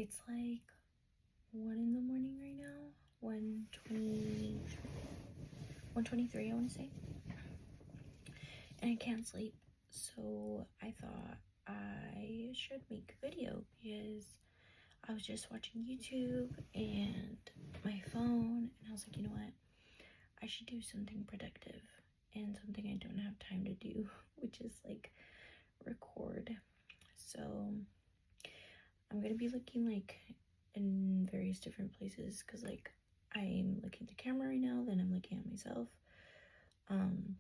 It's like 1 in the morning right now. 1:23, I want to say. And I can't sleep. So I thought I should make a video because I was just watching YouTube and my phone, and I was like, you know what? I should do something productive and something I don't have time to do, which is like record. So I'm gonna be looking like in various different places because like I'm looking at the camera right now, then I'm looking at myself. I'm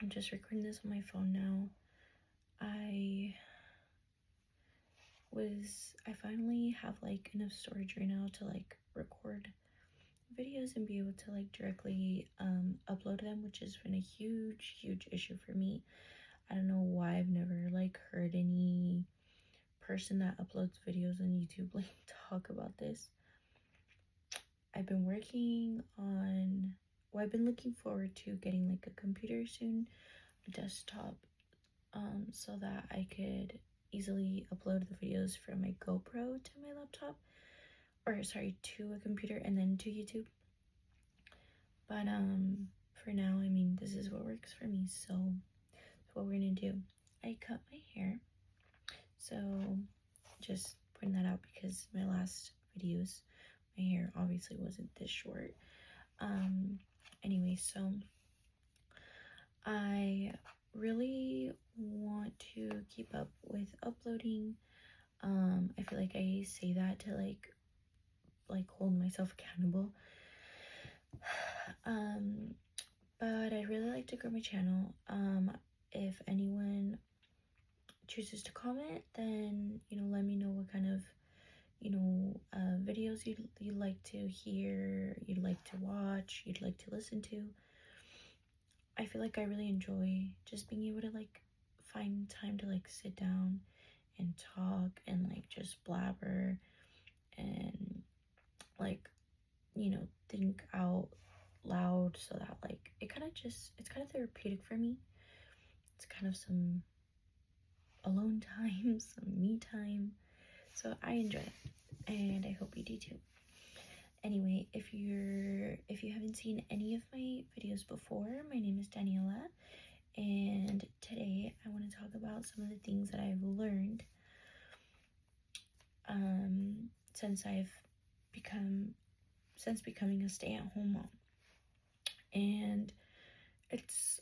just recording this on my phone now. I finally have like enough storage right now to like record videos and be able to like directly upload them, which has been a huge issue for me. I don't know why I've never like heard any person that uploads videos on YouTube like talk about this. I've been working on I've been looking forward to getting like a computer soon, a desktop, so that I could easily upload the videos from my GoPro to my laptop, or sorry, to a computer and then to YouTube. But for now, I mean, this is what works for me, so that's what we're gonna do. I cut my hair, so just pointing that out because my last videos, my hair obviously wasn't this short. Anyway, so I really want to keep up with uploading. I feel like I say that to like hold myself accountable. But I'd really like to grow my channel. If anyone chooses to comment, then let me know what kind of videos you'd like to hear, you'd like to watch, you'd like to listen to. I feel like I really enjoy just being able to like find time to like sit down and talk and like just blabber and like think out loud, so that like it's kind of therapeutic for me. It's kind of some alone time, some me time, so I enjoy it and I hope you do too. Anyway, if you haven't seen any of my videos before, my name is Daniela, and today I want to talk about some of the things that I've learned since becoming a stay-at-home mom. And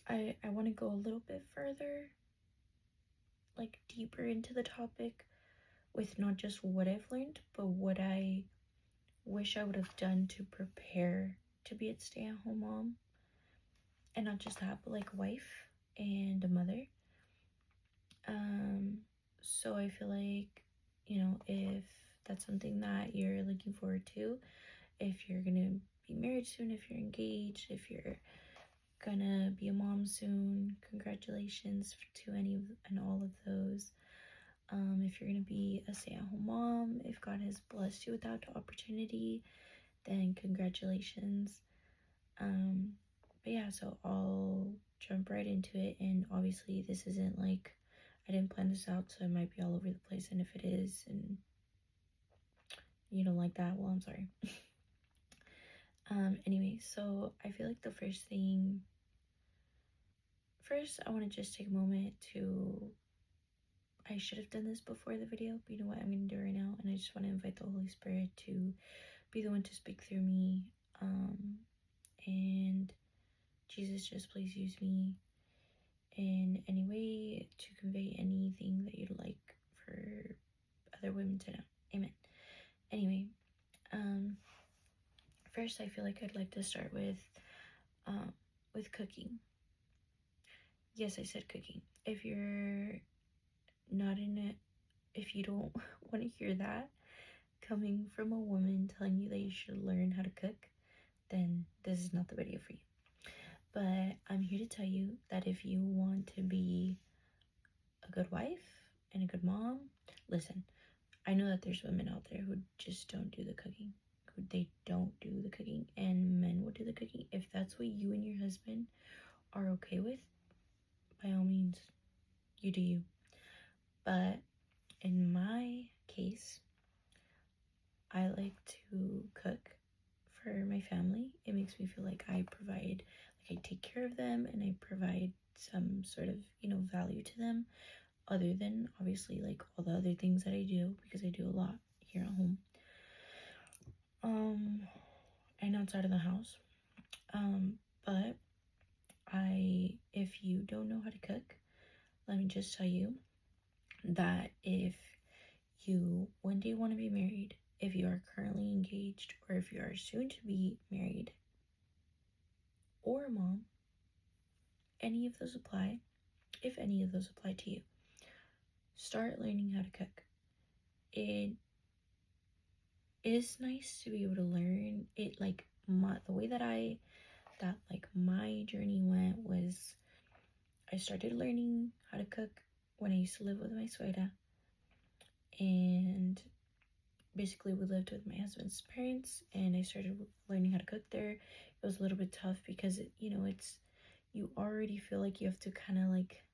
I want to go a little bit further, like deeper into the topic, with not just what I've learned, but what I wish I would have done to prepare to be a stay-at-home mom. And not just that, but like wife and a mother. So I feel like, if that's something that you're looking forward to, if you're gonna be married soon, if you're engaged, if you're gonna be a mom soon, congratulations to any and all of those. If you're gonna be a stay-at-home mom, if God has blessed you with that opportunity, then congratulations. But yeah, so I'll jump right into it. And obviously this isn't like I didn't plan this out, so it might be all over the place, and if it is and you don't like that, well, I'm sorry. Anyway, so I feel like first I want to just take a moment I should have done this before the video, but you know what, I'm gonna do it right now, and I just want to invite the Holy Spirit to be the one to speak through me. And Jesus, just please use me in any way to convey anything that you'd like for other women to know. Amen. Anyway, first I feel like I'd like to start with cooking. Yes, I said cooking. If you're not in it, if you don't want to hear that coming from a woman telling you that you should learn how to cook, then this is not the video for you. But I'm here to tell you that if you want to be a good wife and a good mom, listen, I know that there's women out there who just don't do the cooking. They don't do the cooking, and men will do the cooking. If that's what you and your husband are okay with, by all means, you do you. But in my case, I like to cook for my family. It makes me feel like I provide, like I take care of them and I provide some sort of, value to them, other than obviously like all the other things that I do, because I do a lot here at home. And outside of the house. But if you don't know how to cook, let me just tell you that if you one day want to be married, if you are currently engaged, or if you are soon to be married, or a mom, any of those apply. If any of those apply to you, start learning how to cook. It is nice to be able to learn it. Like the way that my journey went was, I started learning how to cook when I used to live with my suegra, and basically we lived with my husband's parents, and I started learning how to cook there. It was a little bit tough because it's you already feel like you have to kind of like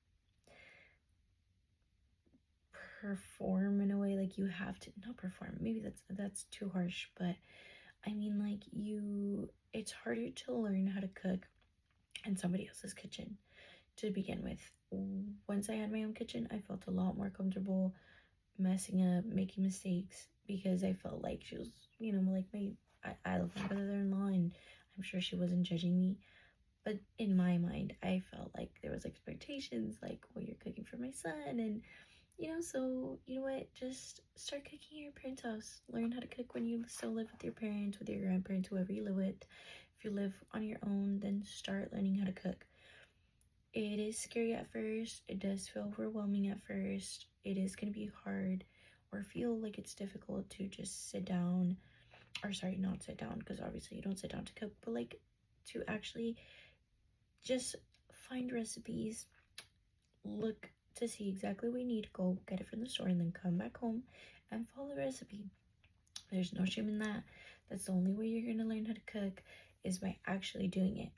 perform in a way, like you have to not perform, maybe that's too harsh, but I mean, like, it's harder to learn how to cook in somebody else's kitchen to begin with. Once I had my own kitchen, I felt a lot more comfortable messing up, making mistakes, because I felt like she was, like I love my brother-in-law, and I'm sure she wasn't judging me. But in my mind, I felt like there was expectations, like, well, you're cooking for my son, and so you know what? Just start cooking at your parents' house. Learn how to cook when you still live with your parents, with your grandparents, whoever you live with. If you live on your own, then start learning how to cook. It is scary at first. It does feel overwhelming at first. It is going to be hard or feel like it's difficult to just sit down, or sorry, not sit down, because obviously you don't sit down to cook, but like to actually just find recipes, look to see exactly what you need, go get it from the store, and then come back home and follow the recipe. There's no shame in that. That's the only way you're going to learn how to cook, is by actually doing it.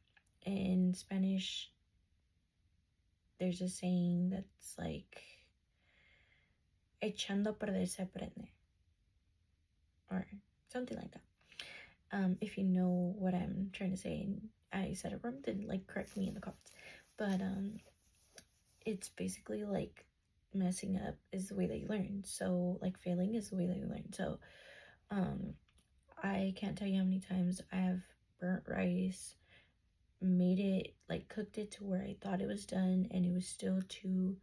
In Spanish, there's a saying that's like, echando a perder se aprende, or something like that. If you know what I'm trying to say and I said it wrong, then like correct me in the comments. But it's basically like messing up is the way that you learn. So like failing is the way that you learn. So I can't tell you how many times I have burnt rice, made it, like cooked it to where I thought it was done, and it was still too,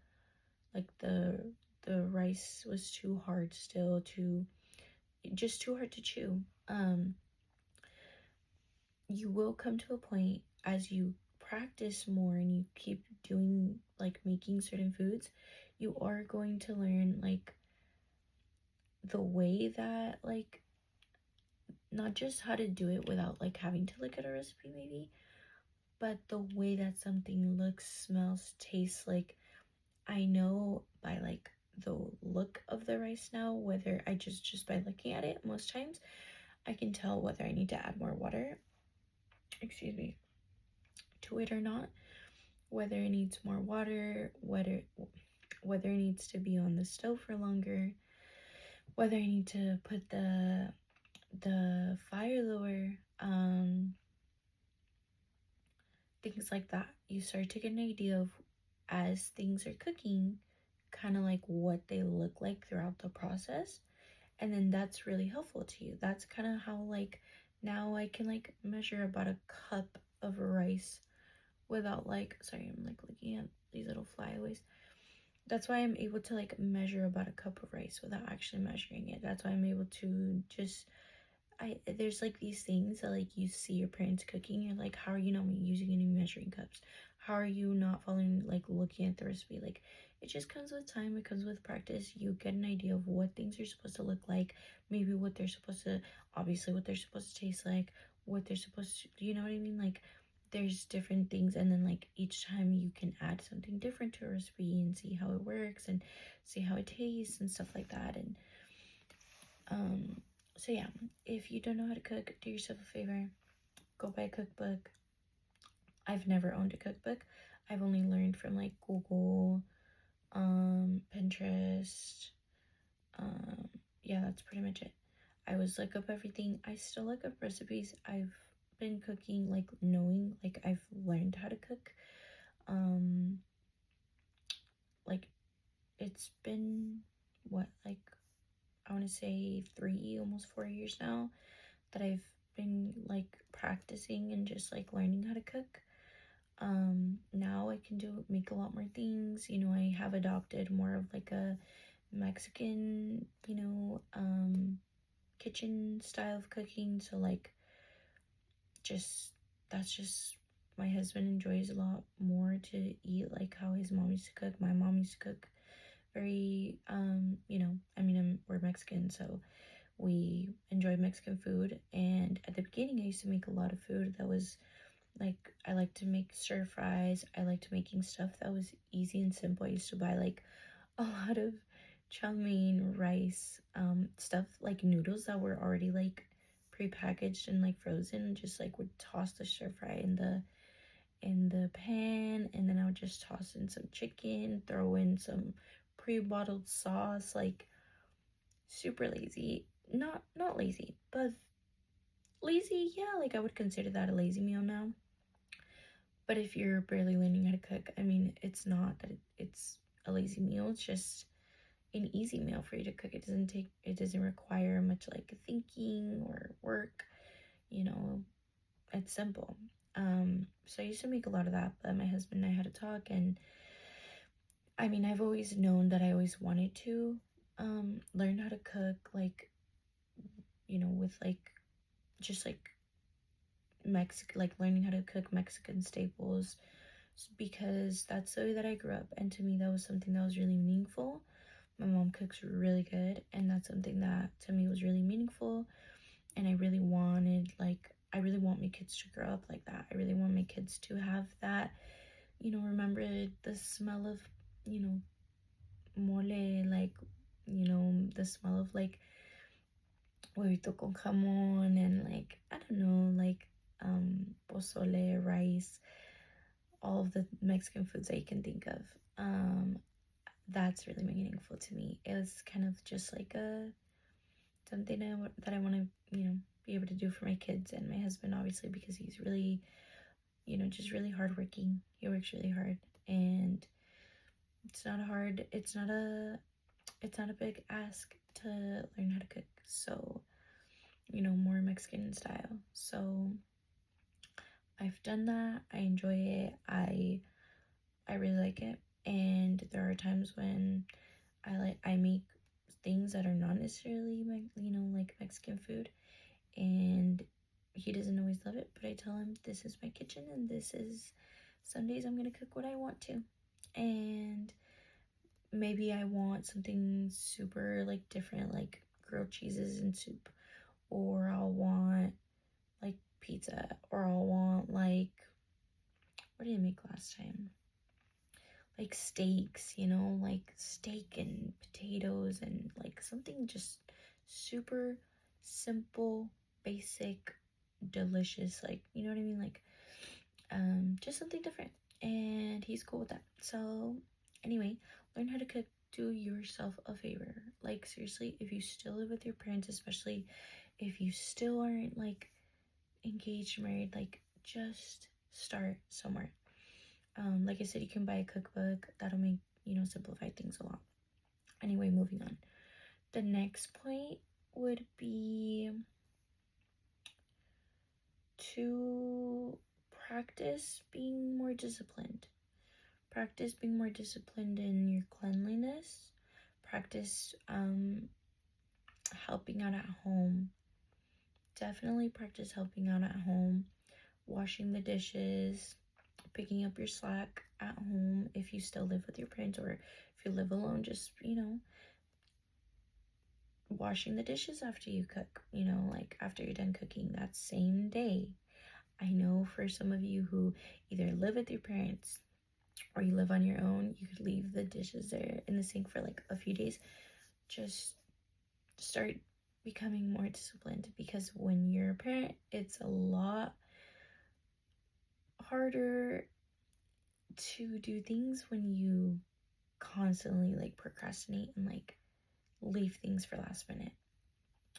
like the rice was too hard, still just too hard to chew. You will come to a point, as you practice more and you keep doing, like making certain foods, you are going to learn like the way that, like, not just how to do it without like having to look at a recipe maybe, but the way that something looks, smells, tastes. Like, I know by like the look of the rice now, whether I just by looking at it, most times I can tell whether I need to add more water, excuse me, to it or not, whether it needs more water, whether it needs to be on the stove for longer, whether I need to put the fire lower, things like that. You start to get an idea of, as things are cooking, kind of like what they look like throughout the process, and then that's really helpful to you. That's kind of how, like, now I can like measure about a cup of rice without like, sorry, I'm like looking at these little flyaways. That's why I'm able to like measure about a cup of rice without actually measuring it. That's why I'm able to just, there's like these things that like you see your parents cooking, you're like, how are you not using any measuring cups? How are you not following, like looking at the recipe? Like, it just comes with time, it comes with practice. You get an idea of what things are supposed to look like, maybe what they're supposed to, obviously what they're supposed to taste like, what they're supposed to, you know what I mean? Like, there's different things, and then like each time you can add something different to a recipe and see how it works and see how it tastes and stuff like that. And so yeah, if you don't know how to cook, do yourself a favor, go buy a cookbook. I've never owned a cookbook. I've only learned from like Google, Pinterest. Yeah, that's pretty much it. I always look up everything. I still look up recipes. I've been cooking, like, knowing, like, I've learned how to cook. Like, it's been, what, like, I want to say 3, almost 4 years now that I've been, like, practicing and just, like, learning how to cook. Now I can make a lot more things. You know, I have adopted more of, like, a Mexican, kitchen style of cooking. So, like, that's just, my husband enjoys a lot more to eat like how his mom used to cook. My mom used to cook very, we're Mexican, so we enjoy Mexican food. And at the beginning, I used to make a lot of food that was like, I like to make stir fries. I liked making stuff that was easy and simple. I used to buy like a lot of chow mein, rice, stuff like noodles that were already like pre-packaged and like frozen. Just like would toss the stir fry in the pan, and then I would just toss in some chicken, throw in some pre-bottled sauce. Like, super lazy. Not lazy, but lazy. Yeah, like I would consider that a lazy meal now. But if you're barely learning how to cook, I mean, it's not that it's a lazy meal. It's just an easy meal for you to cook. It doesn't require much like thinking or work. You know, it's simple. So I used to make a lot of that, but my husband and I had to talk, and I mean, I've always known that I always wanted to learn how to cook, like, with like just like Mexican, like learning how to cook Mexican staples, because that's the way that I grew up, and to me that was something that was really meaningful. My mom cooks really good, and that's something that to me was really meaningful. And I really want my kids to grow up like that. I really want my kids to have that, remember the smell of, mole, like, the smell of like huevito con jamon, and like, I don't know, like, pozole, rice, all of the Mexican foods that you can think of. That's really meaningful to me. It was kind of just like something that I want to, be able to do for my kids and my husband, obviously, because he's really, just really hardworking. He works really hard, and it's not a big ask to learn how to cook. So, more Mexican style. So I've done that. I enjoy it. I really like it. And there are times when I make things that are not necessarily like Mexican food, and he doesn't always love it, but I tell him this is my kitchen, and this is some days I'm gonna cook what I want to. And maybe I want something super like different, like grilled cheeses and soup, or I'll want like pizza, or I'll want like, what did I make last time? Like steaks, like steak and potatoes, and like something just super simple, basic, delicious, like, you know what I mean? Like, just something different. And he's cool with that. So anyway, learn how to cook. Do yourself a favor. Like, seriously, if you still live with your parents, especially if you still aren't like engaged, married, like, just start somewhere. Like I said, you can buy a cookbook. That'll make, simplify things a lot. Anyway, moving on. The next point would be to practice being more disciplined. Practice being more disciplined in your cleanliness. Practice helping out at home. Definitely practice helping out at home. Washing the dishes, picking up your slack at home if you still live with your parents, or if you live alone, just, washing the dishes after you cook, like after you're done cooking that same day. I know for some of you who either live with your parents or you live on your own, you could leave the dishes there in the sink for like a few days. Just start becoming more disciplined, because when you're a parent, it's a lot harder to do things when you constantly like procrastinate and like leave things for last minute.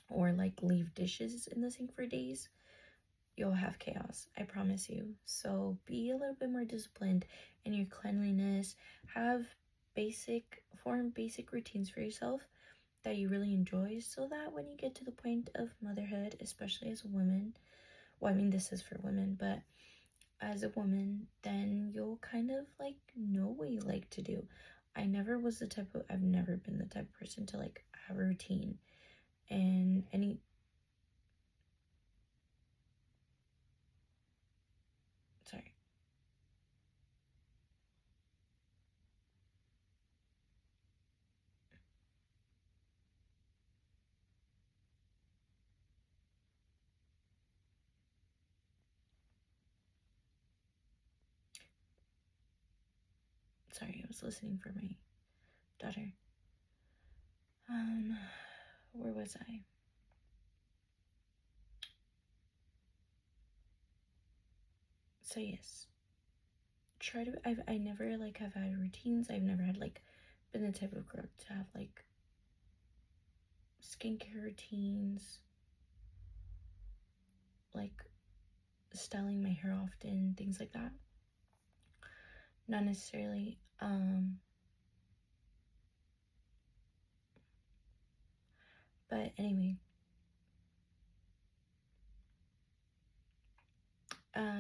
or like leave dishes in the sink for days, you'll have chaos, I promise you. So be a little bit more disciplined in your cleanliness. Have form basic routines for yourself that you really enjoy, so that when you get to the point of motherhood, especially as a woman, well, I mean, this is for women, but as a woman, then you'll kind of like know what you like to do. I've never been the type of person to like have a routine and sorry. Sorry, I was listening for my daughter. Um, where was I? So yes, I never like have had routines. I've never had like been the type of girl to have like skincare routines, like styling my hair often, things like that. Not necessarily. But anyway,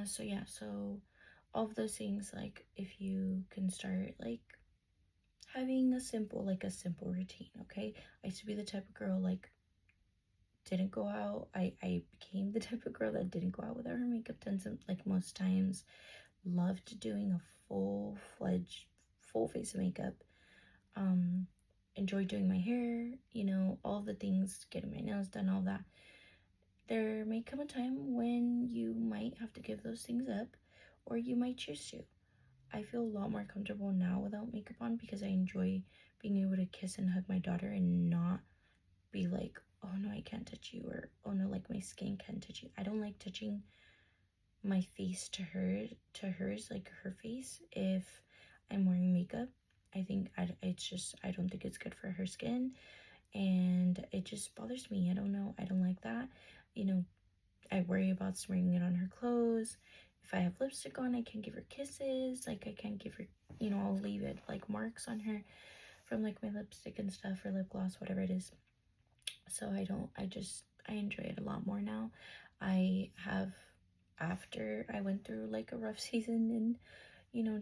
so yeah, so all of those things, like if you can start like having a simple routine, okay? I used to be the type of girl like didn't go out. I became the type of girl that didn't go out without her makeup done, some like most times. Loved doing a full-fledged full face of makeup. Um enjoy doing my hair, all the things, getting my nails done, all that. There may come a time when you might have to give those things up, or you might choose to. I feel a lot more comfortable now without makeup on because I enjoy being able to kiss and hug my daughter and not be like, oh no, I can't touch you, or oh no, like my skin can't touch you. I don't like touching my face to hers, like her face, if I'm wearing makeup. I don't think it's good for her skin, and it just bothers me. I don't know. I don't like that. You know, I worry about smearing it on her clothes. If I have lipstick on, I can't give her kisses. Like, I can't give her, I'll leave it like marks on her from like my lipstick and stuff, or lip gloss, whatever it is. So I enjoy it a lot more now. I have, after I went through like a rough season and,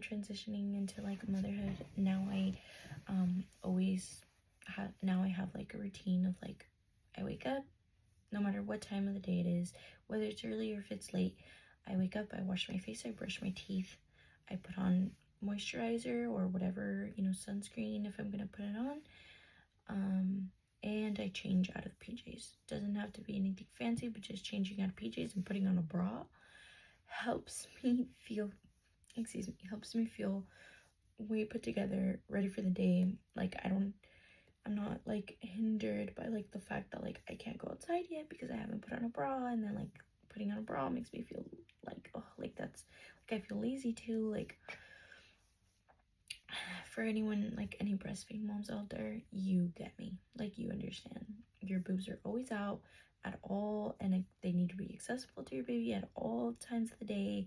transitioning into like motherhood, now now I have like a routine of like, I wake up, no matter what time of the day it is, whether it's early or if it's late. I wake up, I wash my face, I brush my teeth, I put on moisturizer or whatever, sunscreen if I'm gonna put it on. And I change out of PJs. Doesn't have to be anything fancy, but just changing out of PJs and putting on a bra helps me feel, helps me feel way put together, ready for the day. Like, I'm not like hindered by like the fact that like I can't go outside yet because I haven't put on a bra, and then like putting on a bra makes me feel like, oh, like that's like I feel lazy too. Like, for anyone, like any breastfeeding moms out there, you get me. Like, you understand. Your boobs are always out at all, and they need to be accessible to your baby at all times of the day.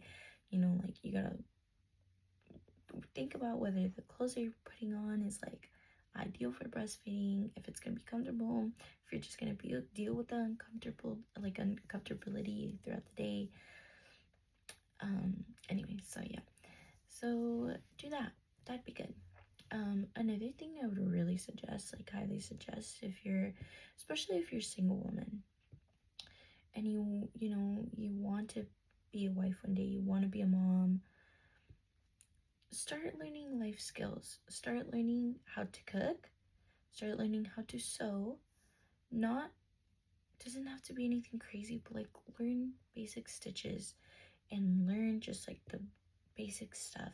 Like, you gotta think about whether the clothes that you're putting on is like ideal for breastfeeding, if it's gonna be comfortable, if you're just gonna deal with the uncomfortability throughout the day. Anyway, so yeah, so do that. That'd be good. Another thing I would really suggest, like highly suggest, especially if you're a single woman and you want to be a wife one day, you want to be a mom, start learning life skills. Start learning how to cook, start learning how to sew. Not Doesn't have to be anything crazy, but like learn basic stitches and learn just like the basic stuff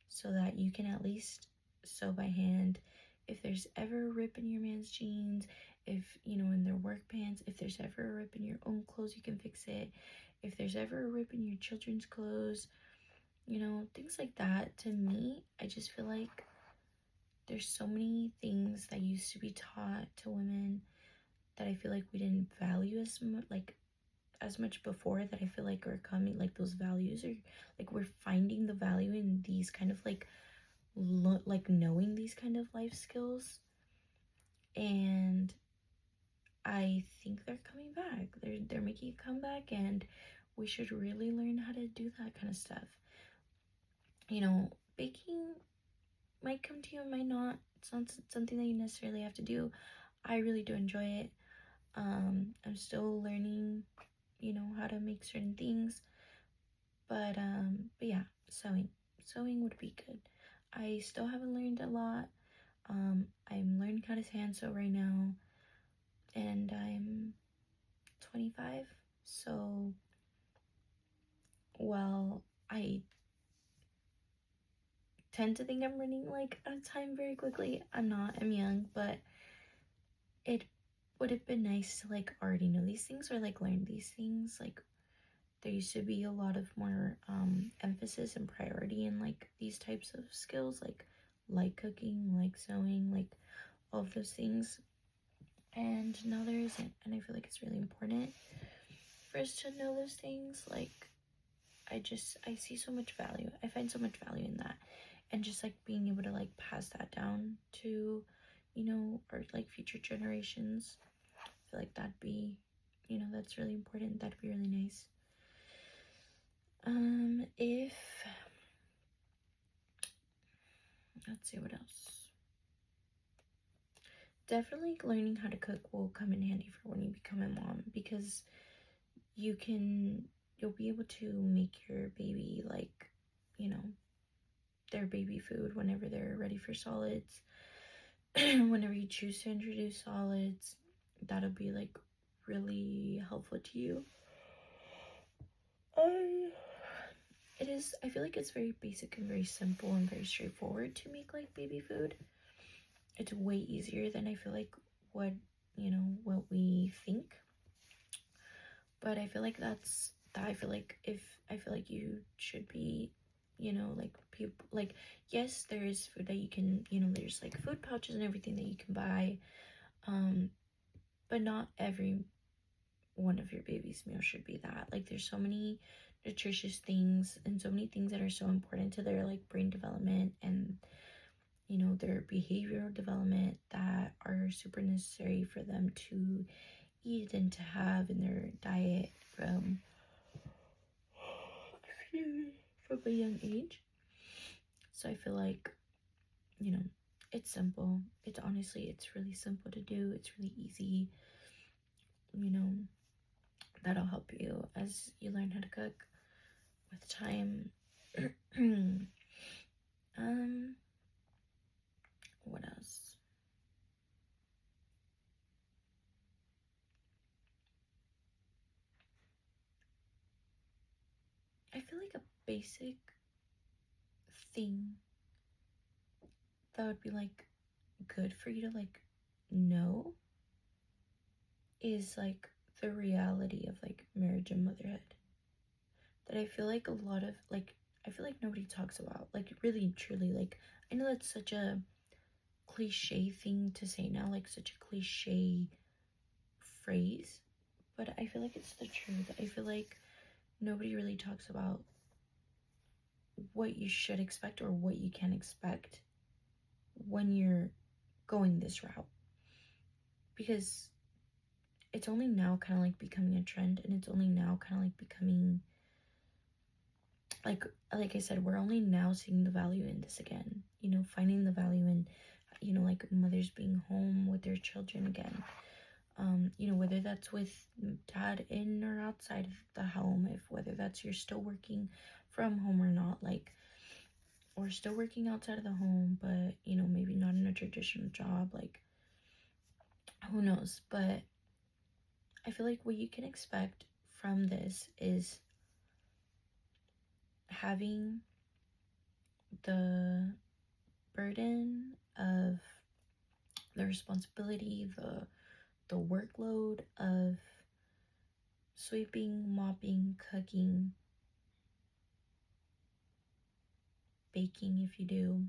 so that you can at least sew by hand. If there's ever a rip in your man's jeans, if in their work pants, if there's ever a rip in your own clothes, you can fix it. If there's ever a rip in your children's clothes, things like that. To me, I just feel like there's so many things that used to be taught to women that I feel like we didn't value as much before, that I feel like are coming, like those values are like we're finding the value in these kind of like knowing these kind of life skills, and I think they're coming back. They're making a comeback, and we should really learn how to do that kind of stuff. You know, baking might come to you, might not. It's not something that you necessarily have to do. I really do enjoy it. I'm still learning, you know, how to make certain things, but yeah, sewing would be good. I still haven't learned a lot. I'm learning how to hand sew right now, and I'm 25, so while I tend to think I'm running like out of time very quickly, I'm not. I'm young, but it would have been nice to like already know these things or like learn these things. Like there used to be a lot of more emphasis and priority in like these types of skills, like cooking, like sewing, like all of those things, and now there isn't. And I feel like it's really important for us to know those things. Like I see so much value, I find so much value in that, and just like being able to like pass that down to, you know, or like future generations. I feel like that'd be, you know, that's really important. That'd be really nice. If let's see what else. Definitely learning how to cook will come in handy for when you become a mom, because you'll be able to make your baby like, you know, their baby food whenever they're ready for solids. Whenever you choose to introduce solids, that'll be like really helpful to you. I feel like it's very basic and very simple and very straightforward to make like baby food. It's way easier than I feel like what we think. But I feel like I feel like you should be, you know, like people like, yes, there is food that you can, you know, there's like food pouches and everything that you can buy, but not every one of your baby's meals should be that. Like there's so many nutritious things and so many things that are so important to their like brain development and, you know, their behavioral development that are super necessary for them to eat and to have in their diet from a young age. So I feel like, you know, it's simple. It's really simple to do. It's really easy. You know, that'll help you as you learn how to cook with time. What else? I feel like a basic thing that would be like good for you to like know is like the reality of like marriage and motherhood, that I feel like a lot of like, I feel like nobody talks about, like really truly. Like I know that's such a cliche thing to say now, like such a cliche phrase, but I feel like it's the truth. I feel like nobody really talks about what you should expect or what you can expect when you're going this route, because it's only now kind of like becoming a trend, and it's only now kind of like becoming like I said, we're only now seeing the value in this again, you know, finding the value in, you know, like mothers being home with their children again. You know, whether that's with dad in or outside of the home, if whether that's you're still working from home or not, like, or still working outside of the home, but, you know, maybe not in a traditional job, like, who knows. But I feel like what you can expect from this is having the burden of the responsibility, the workload of sweeping, mopping, cooking, baking if you do,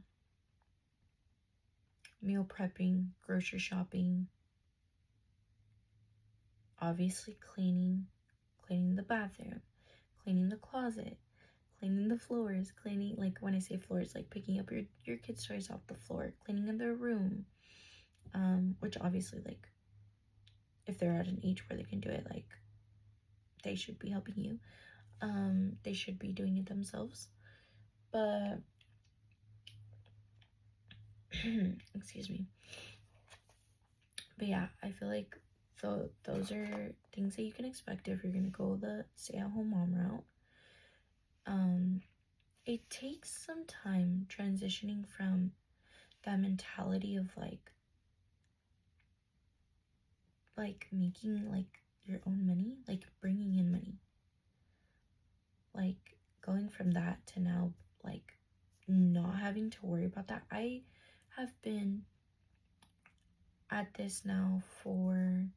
meal prepping, grocery shopping, obviously cleaning the bathroom, cleaning the closet, cleaning the floors, cleaning, like when I say floors, like picking up your kids' toys off the floor, cleaning in their room, which obviously, like, if they're at an age where they can do it, like, they should be helping you. They should be doing it themselves. But excuse me. But yeah, I feel like those are things that you can expect if you're gonna go the stay-at-home mom route. It takes some time transitioning from that mentality of like making like your own money, like bringing in money, like going from that to now like not having to worry about that. I have been at this now for,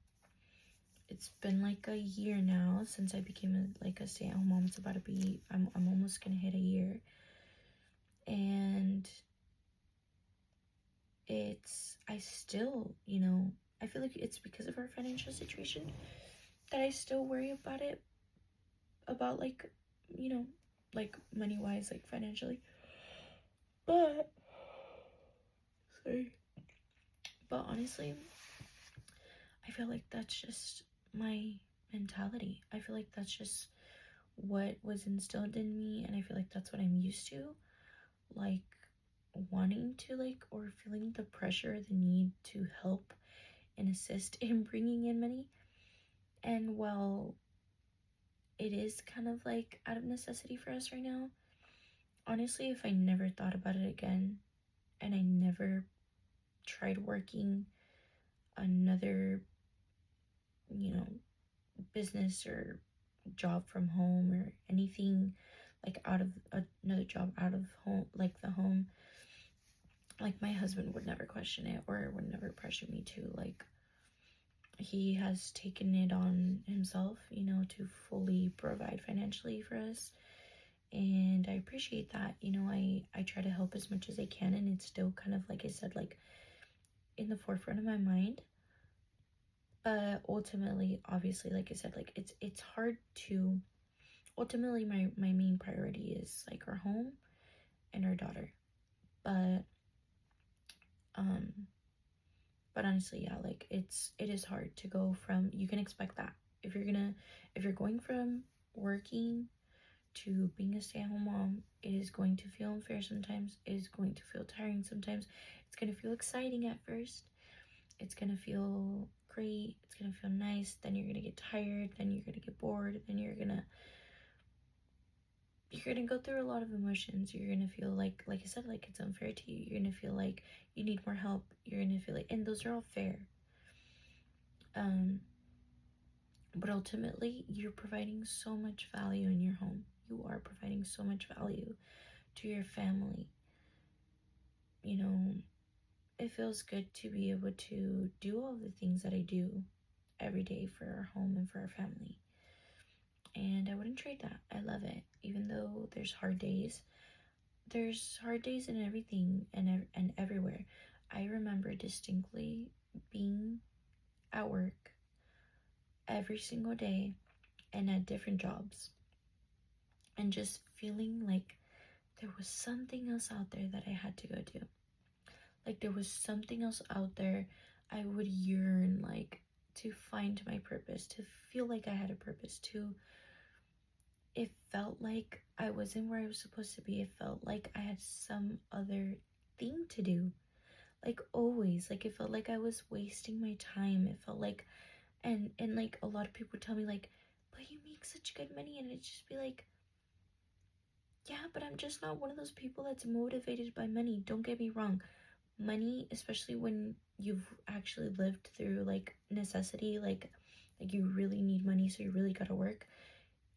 it's been like a year now since I became a stay-at-home mom. It's about to be, I'm almost gonna hit a year, and I still, I feel like it's because of our financial situation that I still worry about it, about like, like money wise, like financially. But sorry. But honestly, I feel like that's just my mentality. I feel like that's just what was instilled in me, and I feel like that's what I'm used to. Like wanting to or feeling the pressure, the need to help and assist in bringing in money. And while it is kind of like out of necessity for us right now, honestly, if I never thought about it again and I never tried working another, business or job from home or anything, like out of another job out of home, like the home, like my husband would never question it or would never pressure me to. Like, he has taken it on himself, to fully provide financially for us, and I appreciate that. I try to help as much as I can, and it's still kind of, like I said, like in the forefront of my mind. But ultimately, obviously, like I said, like it's hard to, ultimately my main priority is like our home and our daughter. But um but honestly, yeah, like it is hard to go from, you can expect that if you're going from working to being a stay-at-home mom, it is going to feel unfair sometimes, it is going to feel tiring sometimes, it's going to feel exciting at first, it's going to feel great, it's going to feel nice, then you're going to get tired, then you're going to get bored, then you're going to go through a lot of emotions. You're gonna feel like I said, like it's unfair to you. You're gonna feel like you need more help. You're gonna feel like, and those are all fair. But ultimately, you're providing so much value in your home. You are providing so much value to your family. It feels good to be able to do all the things that I do every day for our home and for our family. And I wouldn't trade that. I love it. Even though there's hard days in everything and everywhere. I remember distinctly being at work every single day and at different jobs, and just feeling like there was something else out there that I had to go to. Like there was something else out there. I would yearn like to find my purpose, to feel like I had a purpose, to, it felt like I wasn't where I was supposed to be. It felt like I had some other thing to do. Like always, like it felt like I was wasting my time. It felt like, and like a lot of people tell me like, but you make such good money, and it's just be like, yeah, but I'm just not one of those people that's motivated by money. Don't get me wrong. Money, especially when you've actually lived through like necessity, like you really need money, so you really gotta work.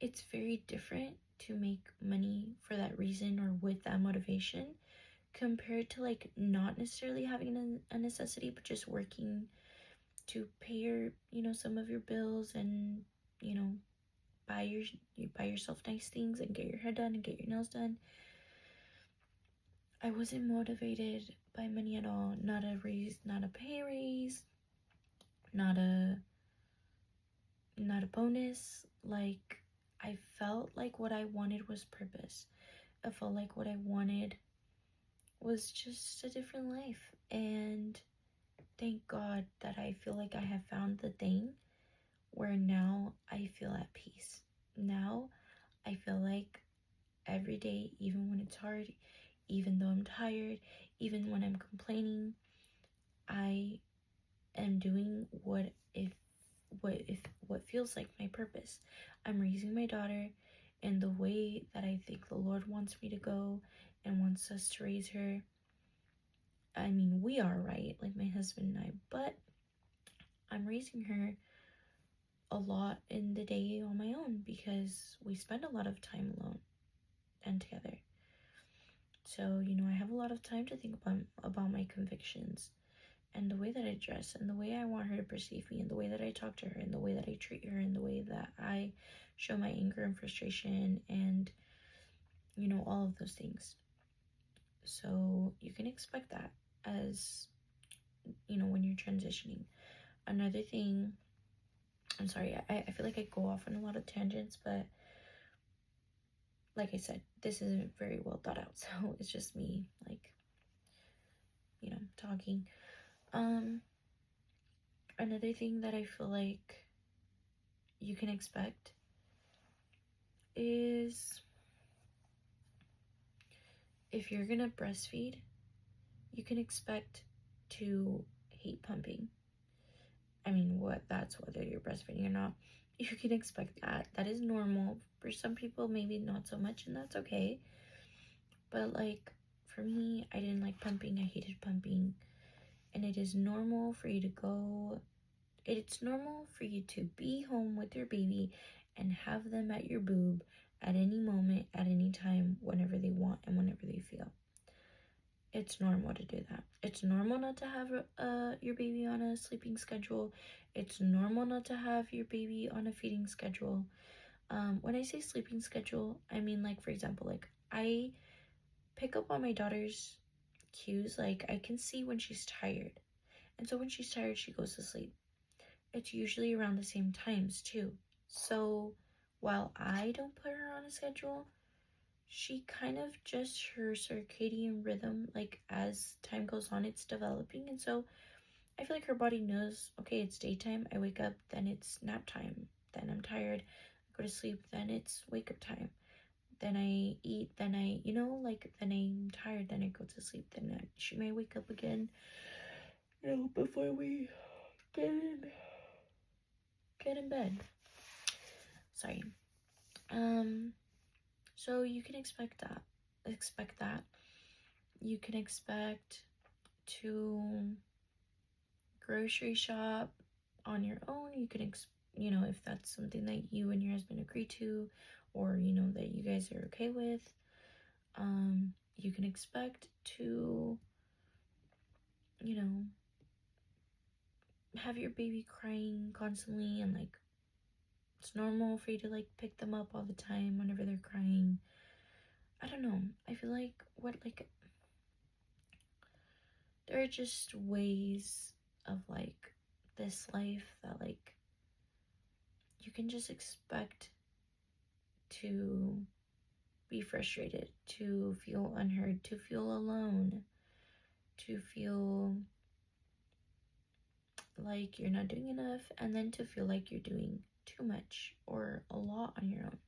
It's very different to make money for that reason or with that motivation, compared to like not necessarily having a necessity, but just working to pay your, some of your bills, and you buy yourself nice things and get your hair done and get your nails done. I wasn't motivated by money at all. Not a raise, not a pay raise, not a not a bonus. Like, I felt like what I wanted was purpose. I felt like what I wanted was just a different life. And thank God that I feel like I have found the thing where now I feel at peace. Now I feel like every day, even when it's hard, even though I'm tired, even when I'm complaining, I am doing what feels like my purpose. I'm raising my daughter in the way that I think the Lord wants me to go and wants us to raise her. I mean, we are, right? Like my husband and I, but I'm raising her a lot in the day on my own because we spend a lot of time alone and together. So, I have a lot of time to think about my convictions and the way that I dress and the way I want her to perceive me and the way that I talk to her and the way that I treat her and the way that I show my anger and frustration and, all of those things. So you can expect that as, when you're transitioning. Another thing, I'm sorry, I feel like I go off on a lot of tangents, but like I said, this isn't very well thought out, so it's just me, like, talking. Another thing that I feel like you can expect is if you're gonna breastfeed, you can expect to hate pumping. I mean, that's whether you're breastfeeding or not. You can expect that. That is normal. For some people, maybe not so much, and that's okay. But like for me, I didn't like pumping. I hated pumping. And it is normal for you to go. It's normal for you to be home with your baby and have them at your boob at any moment, at any time, whenever they want and whenever they feel. It's normal to do that. It's normal not to have your baby on a sleeping schedule. It's normal not to have your baby on a feeding schedule. When I say sleeping schedule, I mean, like, for example, like, I pick up on my daughter's cues. Like, I can see when she's tired. And so when she's tired, she goes to sleep. It's usually around the same times, too. So while I don't put her on a schedule, she kind of just her circadian rhythm, like as time goes on, it's developing. And so I feel like her body knows, okay, it's daytime, I wake up, then it's nap time, then I'm tired, I go to sleep, then it's wake up time, then I eat, then then I'm tired, then I go to sleep, then she may wake up again, before we get in bed. Sorry. So you can expect that. You can expect to grocery shop on your own. You can, if that's something that you and your husband agree to, or, that you guys are okay with. You can expect to, have your baby crying constantly and, like, it's normal for you to, like, pick them up all the time whenever they're crying. I don't know. I feel like there are just ways of, like, this life that, like, you can just expect to be frustrated, to feel unheard, to feel alone, to feel like you're not doing enough, and then to feel like you're doing too much or a lot on your own.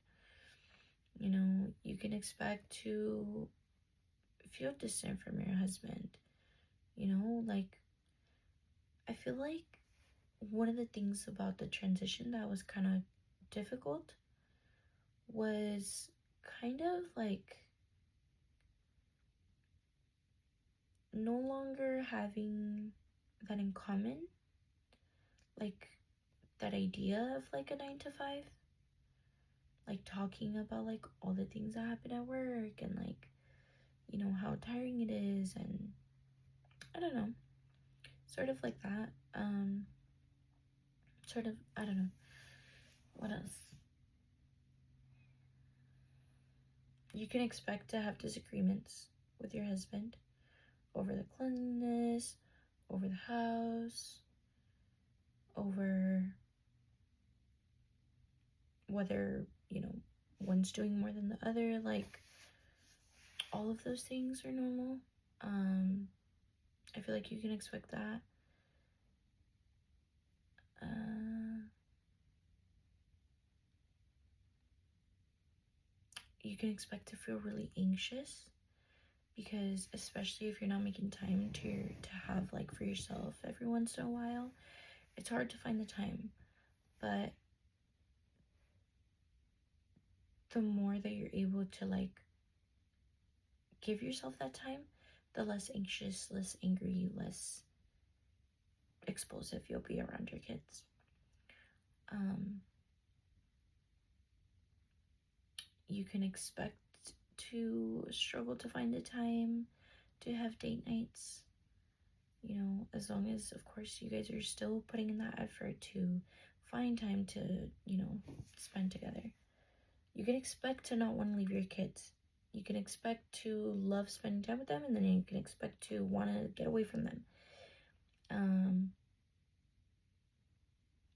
You can expect to feel distant from your husband. Like, I feel like one of the things about the transition that was kind of difficult was kind of like no longer having that in common, like that idea of like a 9 to 5, like talking about like all the things that happen at work and like how tiring it is, and I don't know, sort of like that. I don't know what else. You can expect to have disagreements with your husband over the cleanliness, over the house, over whether, you know, one's doing more than the other. Like, all of those things are normal. I feel like you can expect that. You can expect to feel really anxious, because especially if you're not making time to have like for yourself every once in a while, it's hard to find the time. But the more that you're able to like give yourself that time, the less anxious, less angry, less explosive you'll be around your kids. You can expect to struggle to find the time to have date nights, you know, as long as, of course, you guys are still putting in that effort to find time to, you know, spend together. You can expect to not want to leave your kids. You can expect to love spending time with them, and then you can expect to want to get away from them.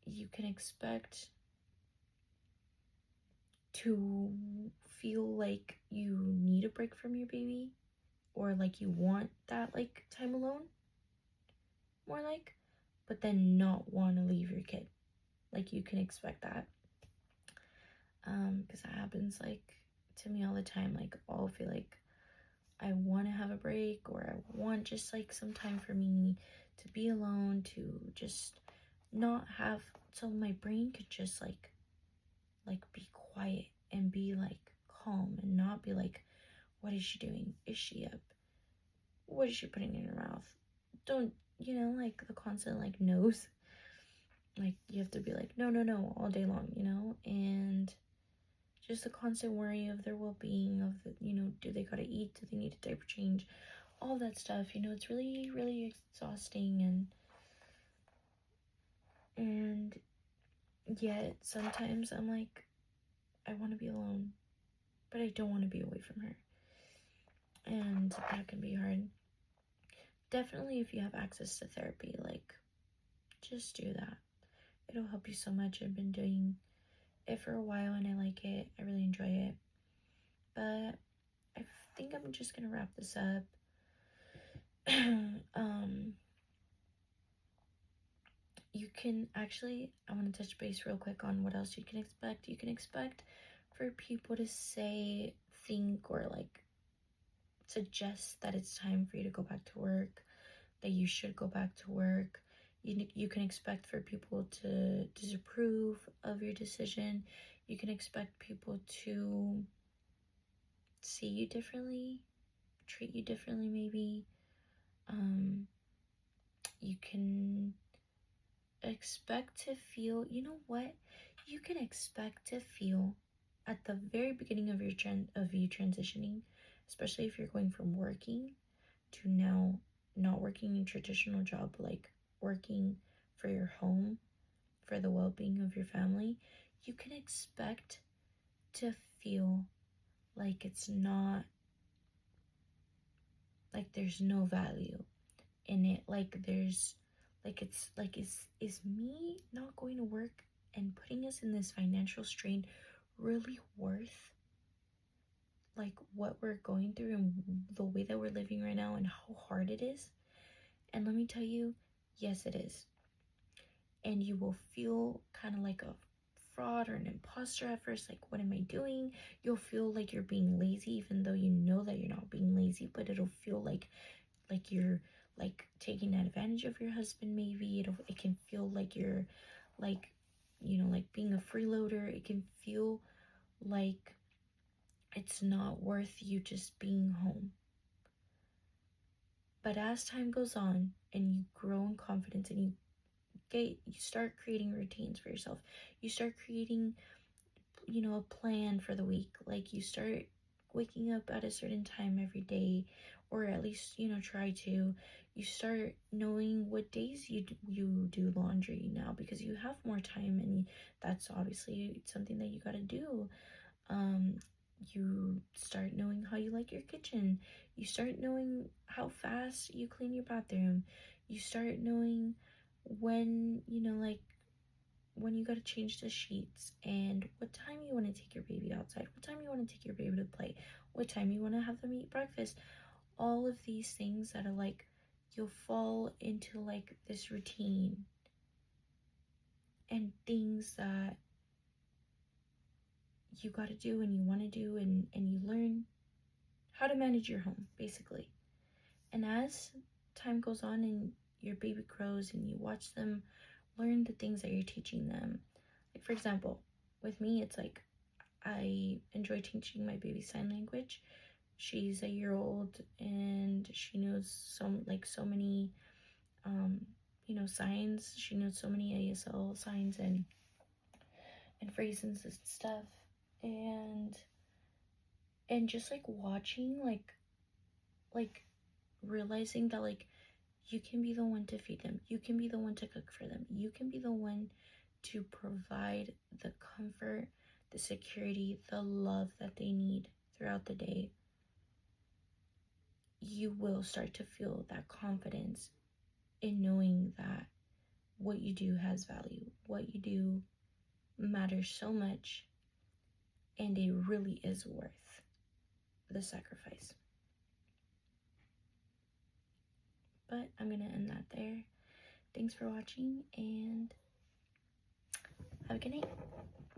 You can expect to feel like you need a break from your baby, or like you want that like time alone, more like, but then not want to leave your kid. Like, you can expect that, because that happens like to me all the time. Like, I'll feel like I want to have a break, or I want just like some time for me to be alone, to just not have, so my brain could just like be quiet and be like calm, and not be like, what is she doing? Is she up? What is she putting in her mouth? Don't, you know, like the constant like no's. Like, you have to be like, no, all day long, you know? And just the constant worry of their well-being, of the, you know, do they gotta eat? Do they need a diaper change? All that stuff, you know, it's really, really exhausting. And yet sometimes I'm like, I want to be alone, but I don't want to be away from her. And that can be hard. Definitely, if you have access to therapy, like, just do that. It'll help you so much. I've been doing it for a while and I like it. I really enjoy it. But I think I'm just gonna wrap this up. You can actually, I want to touch base real quick on what else you can expect. You can expect for people to say, think, or like suggest that it's time for you to go back to work, that you should go back to work. You can expect for people to disapprove of your decision. You can expect people to see you differently, treat you differently, maybe. You can expect to feel, you know what? You can expect to feel at the very beginning of you transitioning, especially if you're going from working to now not working a traditional job, like working for your home, for the well-being of your family. You can expect to feel like it's not, like there's no value in it, like there's, like it's like, is me not going to work and putting us in this financial strain really worth like what we're going through and the way that we're living right now and how hard it is? And let me tell you, yes, it is. And you will feel kind of like a fraud or an imposter at first, like, what am I doing? You'll feel like you're being lazy, even though you know that you're not being lazy, but it'll feel like you're like taking advantage of your husband. Maybe it can feel like you're like, you know, like being a freeloader. It can feel like it's not worth you just being home. But as time goes on and you grow in confidence and you start creating routines for yourself, you start creating, you know, a plan for the week. Like, you start waking up at a certain time every day, or at least, you know, try to. You start knowing what days you do laundry now, because you have more time, and that's obviously something that you got to do. You start knowing how you like your kitchen. You start knowing how fast you clean your bathroom. You start knowing when, you know, like when you gotta change the sheets, and what time you want to take your baby outside, what time you want to take your baby to play, what time you want to have them eat breakfast. All of these things that are like, you'll fall into like this routine and things that you got to do and you want to do, and you learn how to manage your home basically. And as time goes on and your baby grows and you watch them learn the things that you're teaching them, like for example with me, it's like I enjoy teaching my baby sign language. She's a year old and she knows so many signs. She knows so many ASL signs and phrases and stuff. And just like watching, like realizing that like you can be the one to feed them, you can be the one to cook for them, you can be the one to provide the comfort, the security, the love that they need throughout the day. You will start to feel that confidence in knowing that what you do has value, what you do matters so much, and it really is worth the sacrifice. But I'm gonna end that there. Thanks for watching and have a good night.